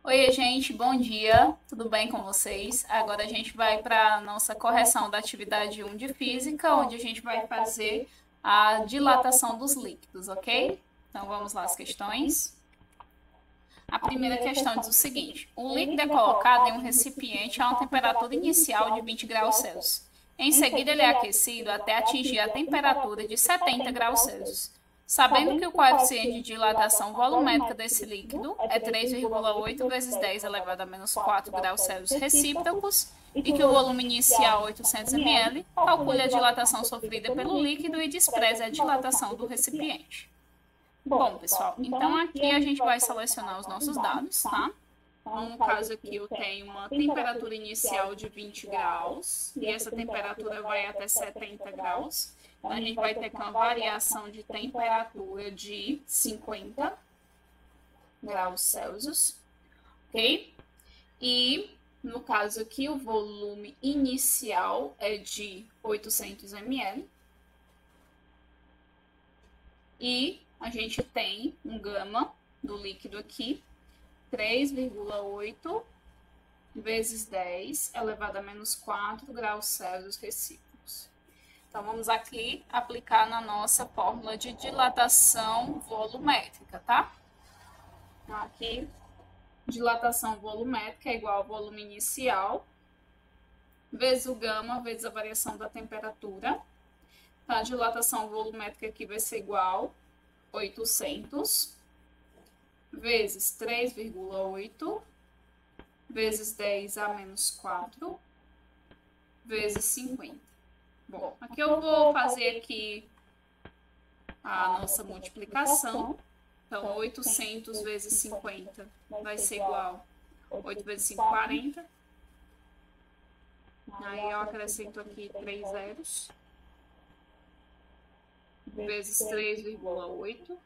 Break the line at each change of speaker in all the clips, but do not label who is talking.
Oi, gente, bom dia, tudo bem com vocês? Agora a gente vai para a nossa correção da atividade 1 de Física, onde a gente vai fazer a dilatação dos líquidos, ok? Então vamos lá as questões. A primeira questão diz o seguinte: o líquido é colocado em um recipiente a uma temperatura inicial de 20 graus Celsius. Em seguida, ele é aquecido até atingir a temperatura de 70 graus Celsius. Sabendo que o coeficiente de dilatação volumétrica desse líquido é 3,8 vezes 10 elevado a menos 4 graus Celsius recíprocos e que o volume inicial é 800 ml, calcule a dilatação sofrida pelo líquido e despreze a dilatação do recipiente. Bom, pessoal, então aqui a gente vai selecionar os nossos dados, tá? Então, no caso aqui, eu tenho uma temperatura inicial de 20 graus e essa temperatura vai até 70 graus. Então, a gente vai ter uma variação de temperatura de 50 graus Celsius, ok? E, no caso aqui, o volume inicial é de 800 ml. E a gente tem um gama do líquido aqui, 3,8 vezes 10 elevado a menos 4 graus Celsius recíprocos. Então, vamos aqui aplicar na nossa fórmula de dilatação volumétrica, tá? Então, aqui, dilatação volumétrica é igual ao volume inicial, vezes o gama, vezes a variação da temperatura. Então, a dilatação volumétrica aqui vai ser igual a 800 vezes 3,8 vezes 10 a menos 4 vezes 50. Bom, aqui eu vou fazer aqui a nossa multiplicação. Então, 800 vezes 50 vai ser igual a 8 vezes 5, 40. Aí eu acrescento aqui 3 zeros. Vezes 3,8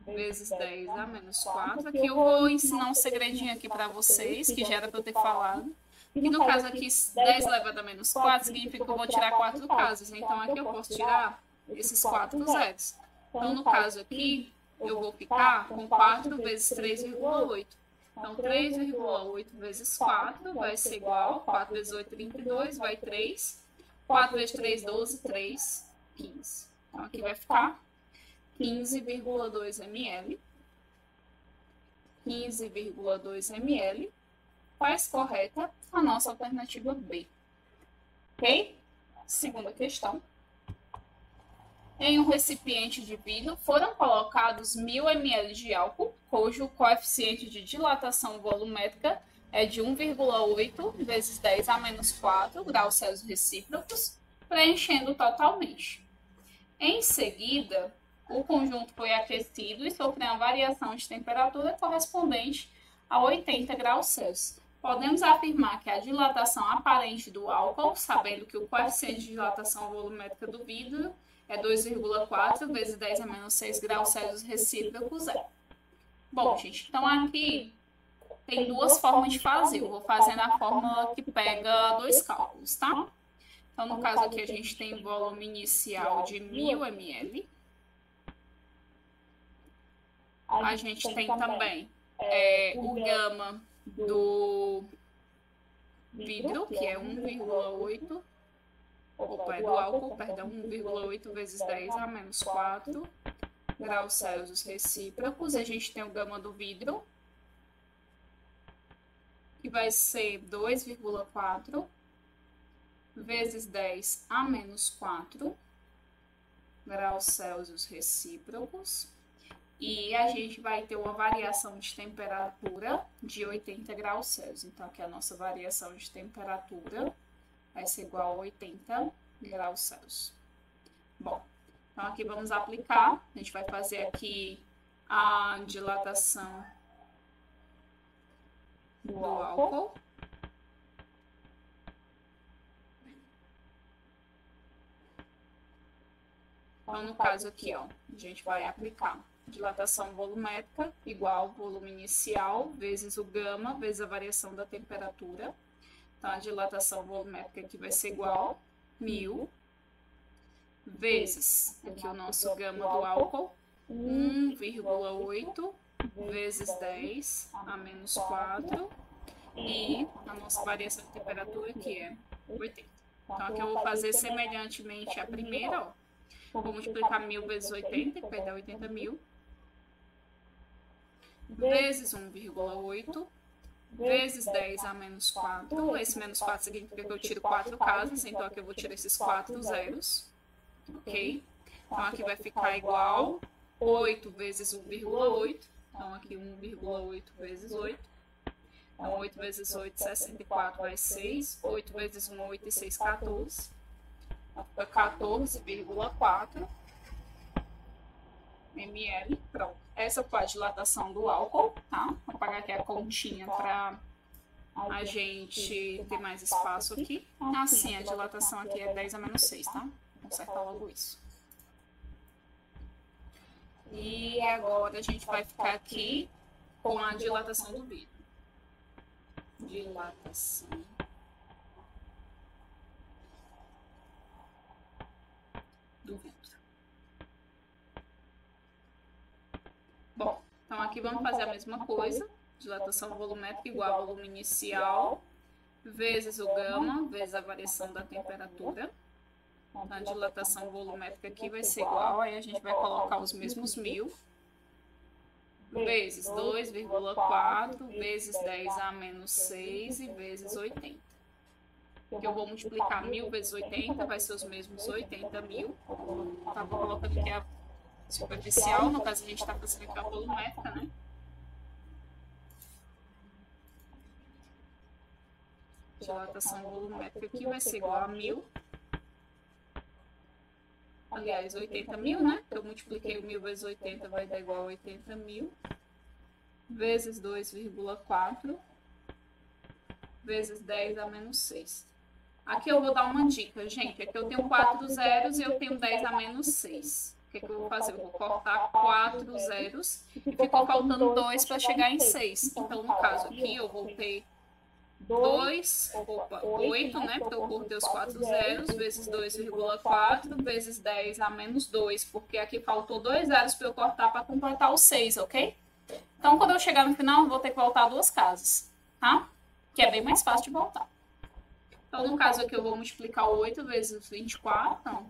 vezes 10 a menos 4. Aqui eu vou ensinar um segredinho aqui para vocês, que já era para eu ter falado. E no caso aqui, 10 elevado a menos 4 significa que eu vou tirar 4 casas. Então, aqui eu posso tirar esses 4 zeros. Então, no caso aqui, eu vou ficar com 4 vezes 3,8. Então, 3,8 vezes 4 vai ser igual, 4 vezes 8, 32, vai 3. 4 vezes 3, 12, 3, 15. Então, aqui vai ficar 15,2 ml. 15,2 ml. Faz correta a nossa alternativa B. Ok? Segunda questão. Em um recipiente de vidro foram colocados 1000 ml de álcool, cujo coeficiente de dilatação volumétrica é de 1,8 vezes 10 a menos 4 graus Celsius recíprocos, preenchendo totalmente. Em seguida, o conjunto foi aquecido e sofreu uma variação de temperatura correspondente a 80 graus Celsius. Podemos afirmar que a dilatação aparente do álcool, sabendo que o coeficiente de dilatação volumétrica do vidro é 2,4 vezes 10 a menos 6 graus Celsius recíprocos é. Bom, gente, então aqui tem duas formas de fazer. Eu vou fazer na fórmula que pega dois cálculos, tá? Então, no caso aqui, a gente tem volume inicial de 1000 ml. A gente tem também o gama do vidro, que é 1,8. Opa, é do álcool, perdão, 1,8 vezes 10 a menos 4 graus Celsius recíprocos. A gente tem o gama do vidro, que vai ser 2,4 vezes 10 a menos 4 graus Celsius recíprocos. E a gente vai ter uma variação de temperatura de 80 graus Celsius. Então, aqui a nossa variação de temperatura vai ser igual a 80 graus Celsius. Bom, então aqui vamos aplicar. A gente vai fazer aqui a dilatação do álcool. Então, no caso aqui, ó, a gente vai aplicar dilatação volumétrica igual volume inicial vezes o gama vezes a variação da temperatura. Então, a dilatação volumétrica aqui vai ser igual a 1000 vezes aqui o nosso gama do álcool, 1,8 vezes 10 a menos 4 e a nossa variação de temperatura que é 80. Então, aqui eu vou fazer semelhantemente a primeira, ó. Vou multiplicar 1000 vezes 80, que vai dar 80.000, vezes 1,8, vezes 10 a menos 4. Esse menos 4 significa que eu tiro 4 casas, então aqui eu vou tirar esses 4 zeros, ok? Então, aqui vai ficar igual 8 vezes 1,8. Então, aqui 1,8 vezes 8. Então, 8 vezes 8, 64, vai 6. 8 vezes 1, 8 e 6, 14. Fica 14,4 ml. Pronto. Essa foi a dilatação do álcool, tá? Vou apagar aqui a continha para a gente ter mais espaço aqui. Assim, a dilatação aqui é 10 a menos 6, tá? Vou consertar logo isso. E agora a gente vai ficar aqui com a dilatação do vidro. Dilatação do vidro. Bom, então aqui vamos fazer a mesma coisa. Dilatação volumétrica igual ao volume inicial vezes o gama vezes a variação da temperatura. A dilatação volumétrica aqui vai ser igual, aí a gente vai colocar os mesmos 1000 vezes 2,4 vezes 10 a menos 6 e vezes 80. Que eu vou multiplicar 1000 vezes 80, vai ser os mesmos 80.000. Tá, vou colocando aqui a superficial, no caso a gente está fazendo aqui a volumétrica, né? Dilatação volumétrica aqui vai ser igual a 1000. Aliás, 80.000, né? Eu multipliquei o 1000 vezes 80, vai dar igual a 80.000. Vezes 2,4. Vezes 10 a menos 6. Aqui eu vou dar uma dica, gente. Aqui eu tenho 4 zeros e eu tenho 10 a menos 6. O que eu vou fazer? Eu vou cortar 4 zeros e ficou faltando 2 para chegar em 6. Então, no caso aqui, eu vou ter 8, né? Porque eu cortei os 4 zeros, vezes 2,4, vezes 10 a menos 2, porque aqui faltou 2 zeros para eu cortar para completar os 6, ok? Então, quando eu chegar no final, eu vou ter que voltar 2 casas, tá? Que é bem mais fácil de voltar. Então, no caso aqui, eu vou multiplicar 8 vezes 24, então,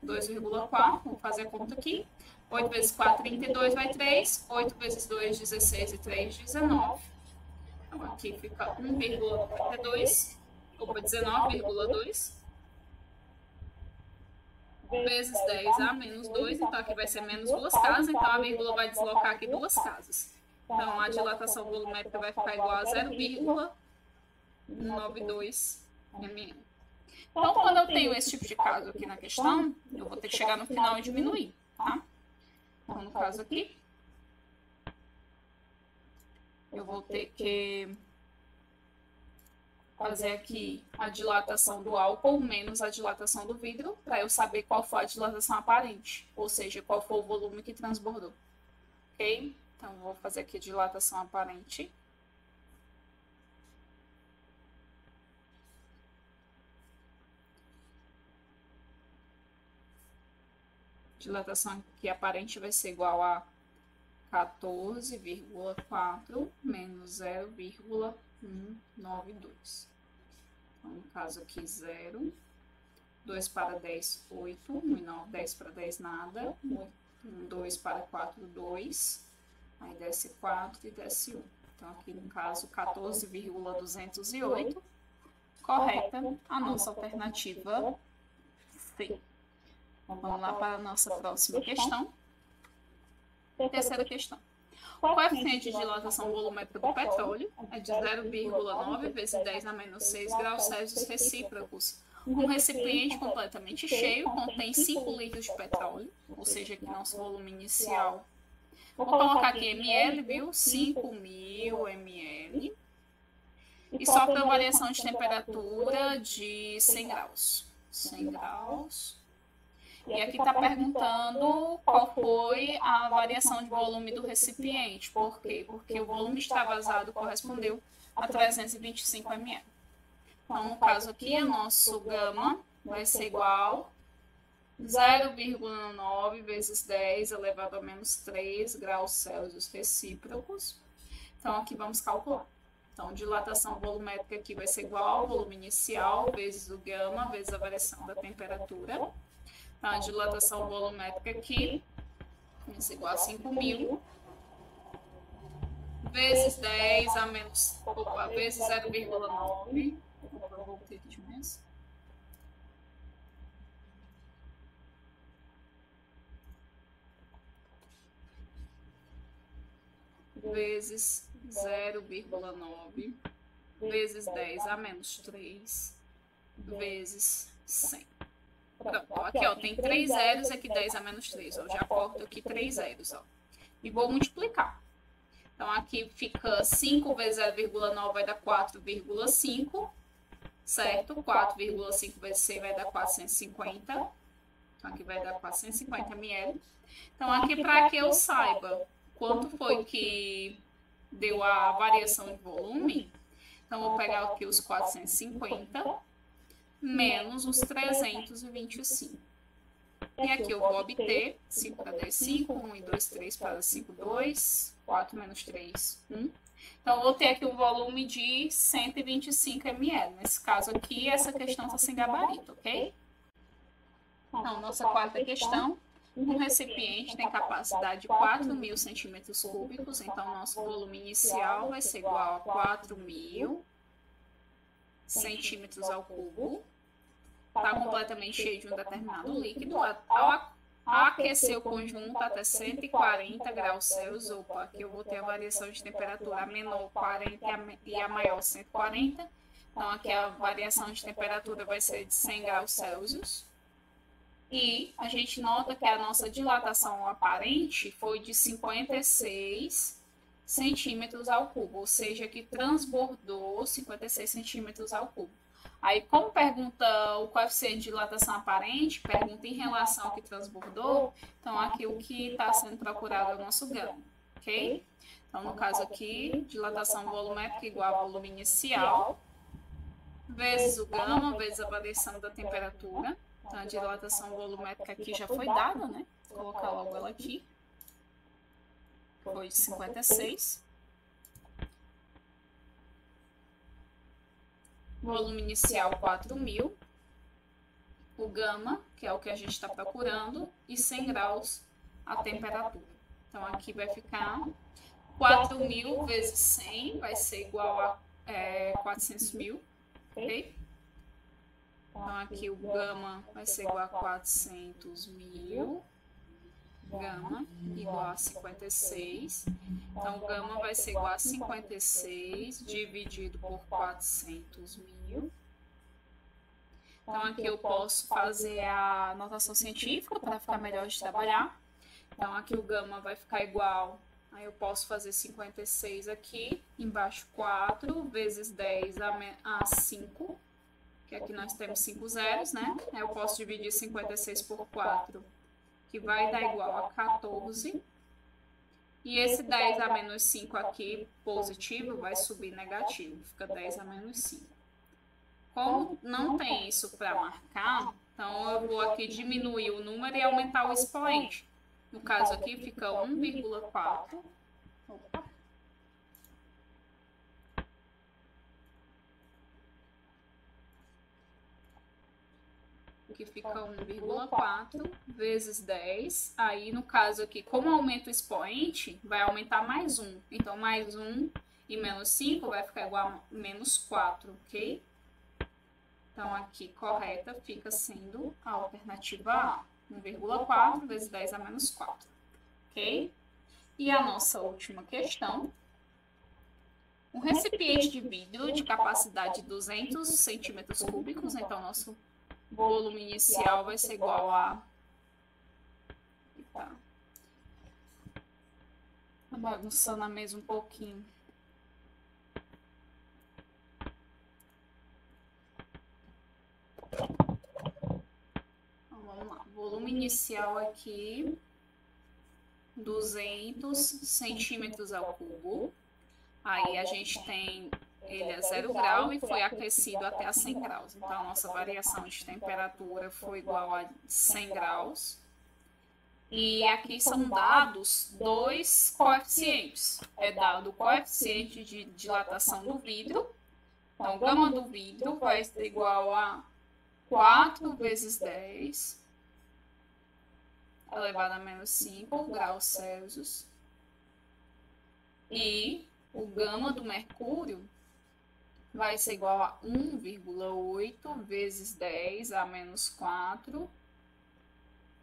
2,4, vou fazer a conta aqui. 8 vezes 4, 32, vai 3. 8 vezes 2, 16 e 3, 19. Então, aqui fica 1,42, 19,2. Vezes 10 a menos 2, então aqui vai ser menos 2 casas, então a vírgula vai deslocar aqui 2 casas. Então, a dilatação volumétrica vai ficar igual a 0,92 ml. Então, quando eu tenho esse tipo de caso aqui na questão, eu vou ter que chegar no final e diminuir, tá? Então, no caso aqui, eu vou ter que fazer aqui a dilatação do álcool menos a dilatação do vidro, para eu saber qual foi a dilatação aparente, ou seja, qual foi o volume que transbordou. Ok? Então, vou fazer aqui a dilatação aparente. Dilatação aqui aparente vai ser igual a 14,4 menos 0,192. Então, no caso aqui, 0. 2 para 10, 8. 1 e 9, 10 para 10, nada. 2 para 4, 2. Aí desce 4 e desce 1. Então, aqui no caso, 14,208. Correta a nossa alternativa C. Vamos lá para a nossa próxima questão. Terceira questão. O coeficiente de dilatação volumétrica do petróleo é de 0,9 vezes 10 a menos 6 graus Celsius recíprocos. Um recipiente completamente cheio contém 5 litros de petróleo, ou seja, aqui nosso volume inicial. Vou colocar aqui ml, viu? 5.000 ml. E sofre a variação de temperatura de 100 graus. 100 graus. E aqui está perguntando qual foi a variação de volume do recipiente. Por quê? Porque o volume extravasado correspondeu a 325 ml. Então, no caso aqui, o nosso gama vai ser igual 0,9 vezes 10 elevado a menos 3 graus Celsius recíprocos. Então, aqui vamos calcular. Então, dilatação volumétrica aqui vai ser igual ao volume inicial vezes o gama vezes a variação da temperatura. Então, a dilatação volumétrica aqui vai ser igual a 5.000 vezes 10 a menos, vezes 0,9. Eu voltei aqui de vez. Vezes 0,9 vezes 10 a menos 3 vezes 100. Pronto, aqui ó, tem 3 zeros, aqui 10 a menos 3, ó, já corto aqui 3 zeros, ó, e vou multiplicar. Então, aqui fica 5 vezes 0,9 vai dar 4,5, certo? 4,5 vezes 100 vai dar 450. Então, aqui vai dar 450 ml. Então, aqui para que eu saiba quanto foi que deu a variação de volume, então, vou pegar aqui os 450 menos os 325. E aqui eu vou obter 5 para 10, 5, 1 e 2, 3 para 5, 2, 4 menos 3, 1. Então, eu vou ter aqui um volume de 125 ml. Nesse caso aqui, essa questão está sem gabarito, ok? Então, nossa quarta questão. Um recipiente tem capacidade de 4.000 centímetros cúbicos, então nosso volume inicial vai ser igual a 4.000 centímetros ao cubo. Está completamente cheio de um determinado líquido. Ao aquecer o conjunto até 140 graus Celsius, opa, aqui eu vou ter a variação de temperatura, a menor 40 e a maior 140. Então, aqui a variação de temperatura vai ser de 100 graus Celsius. E a gente nota que a nossa dilatação aparente foi de 56 centímetros ao cubo, ou seja, que transbordou 56 centímetros ao cubo. Aí, como pergunta o coeficiente de dilatação aparente, pergunta em relação ao que transbordou, então aqui o que está sendo procurado é o nosso gama, ok? Então, no caso aqui, dilatação volumétrica igual ao volume inicial, vezes o gama, vezes a variação da temperatura. Então, a dilatação volumétrica aqui já foi dada, né? Vou colocar logo ela aqui. Foi de 56. Volume inicial 4.000. O gama, que é o que a gente está procurando, e 100 graus a temperatura. Então, aqui vai ficar 4.000 vezes 100, vai ser igual a 400.000, ok? Então, aqui o gama vai ser igual a 400.000, gama igual a 56. Então, o gama vai ser igual a 56 dividido por 400.000. Então, aqui eu posso fazer a notação científica para ficar melhor de trabalhar. Então, aqui o gama vai ficar igual, aí eu posso fazer 56 aqui, embaixo 4 vezes 10 a 5. Que aqui nós temos 5 zeros, né? Aí eu posso dividir 56 por 4, que vai dar igual a 14. E esse 10 a menos 5 aqui, positivo, vai subir negativo. Fica 10 a menos 5. Como não tem isso para marcar, então eu vou aqui diminuir o número e aumentar o expoente. No caso aqui, fica 1,4. Aqui fica 1,4 vezes 10. Aí, no caso aqui, como aumenta o expoente, vai aumentar mais 1. Então, mais 1 e menos 5 vai ficar igual a menos 4, ok? Então, aqui, correta, fica sendo a alternativa A. 1,4 vezes 10 a menos 4, ok? E a nossa última questão. Um recipiente de vidro de capacidade de 200 centímetros cúbicos, então, nosso volume inicial vai ser igual a... Tá bagunçando a mesa um pouquinho. Então, vamos lá. Volume inicial aqui, 200 centímetros ao cubo. Aí a gente tem ele é 0 grau e foi aquecido até a 100 graus. Então, a nossa variação de temperatura foi igual a 100 graus. E aqui são dados dois coeficientes. É dado o coeficiente de dilatação do vidro. Então, gama do vidro vai ser igual a 4 vezes 10 elevado a menos 5 graus Celsius. E o gama do mercúrio vai ser igual a 1,8 vezes 10 a menos 4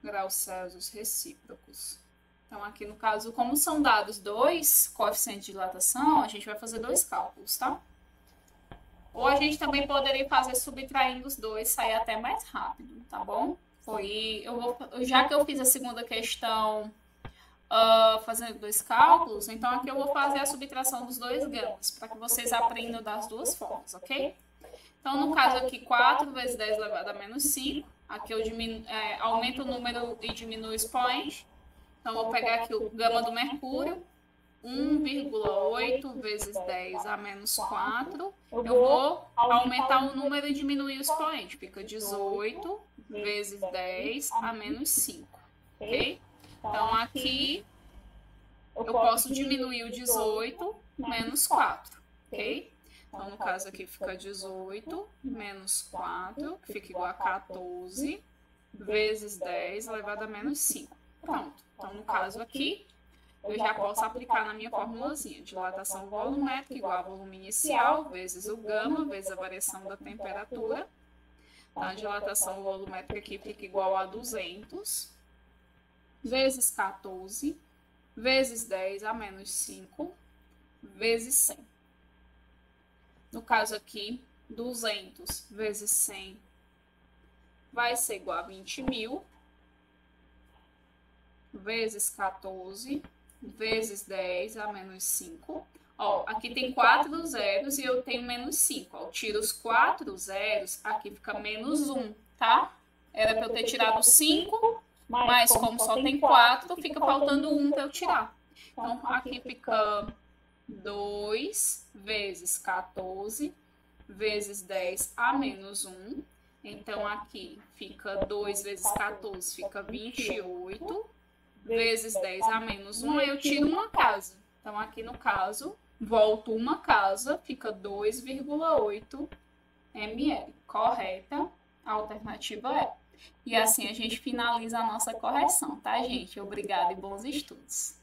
graus Celsius recíprocos. Então, aqui no caso, como são dados dois coeficientes de dilatação, a gente vai fazer dois cálculos, tá? Ou a gente também poderia fazer subtraindo os dois, sair até mais rápido, tá bom? Já que eu fiz a segunda questão fazendo dois cálculos, então aqui eu vou fazer a subtração dos dois gamas, para que vocês aprendam das duas formas, ok? Então, no caso aqui, 4 vezes 10 elevado a menos 5, aqui eu aumento o número e diminuo o expoente. Então, eu vou pegar aqui o gama do mercúrio, 1,8 vezes 10 a menos 4. Eu vou aumentar o número e diminuir o expoente. Fica 18 vezes 10 a menos 5. Ok? Então, aqui eu posso diminuir o 18 menos 4. Ok? Então, no caso aqui fica 18 menos 4, que fica igual a 14, vezes 10 elevado a menos 5. Pronto. Então, no caso aqui, eu já posso aplicar na minha formulazinha. Dilatação volumétrica igual a volume inicial, vezes o gama, vezes a variação da temperatura. Então, a dilatação volumétrica aqui fica igual a 200, vezes 14, vezes 10 a menos 5, vezes 100. No caso aqui, 200 vezes 100 vai ser igual a 20.000, vezes 14, vezes 10 a menos 5. Ó, aqui tem 4 zeros e eu tenho menos 5. Ó, eu tiro os 4 zeros, aqui fica menos 1, tá? Era para eu ter tirado 5, mas como só tem 4, fica faltando 1 para eu tirar. Então, aqui fica 2 vezes 14 vezes 10 a menos 1. Então, aqui fica 2 vezes 14, fica 28. Vezes 10 a menos 1, eu tiro uma casa. Então, aqui no caso, volto uma casa, fica 2,8 ml. Correta? A alternativa é. E assim a gente finaliza a nossa correção, tá, gente? Obrigada e bons estudos.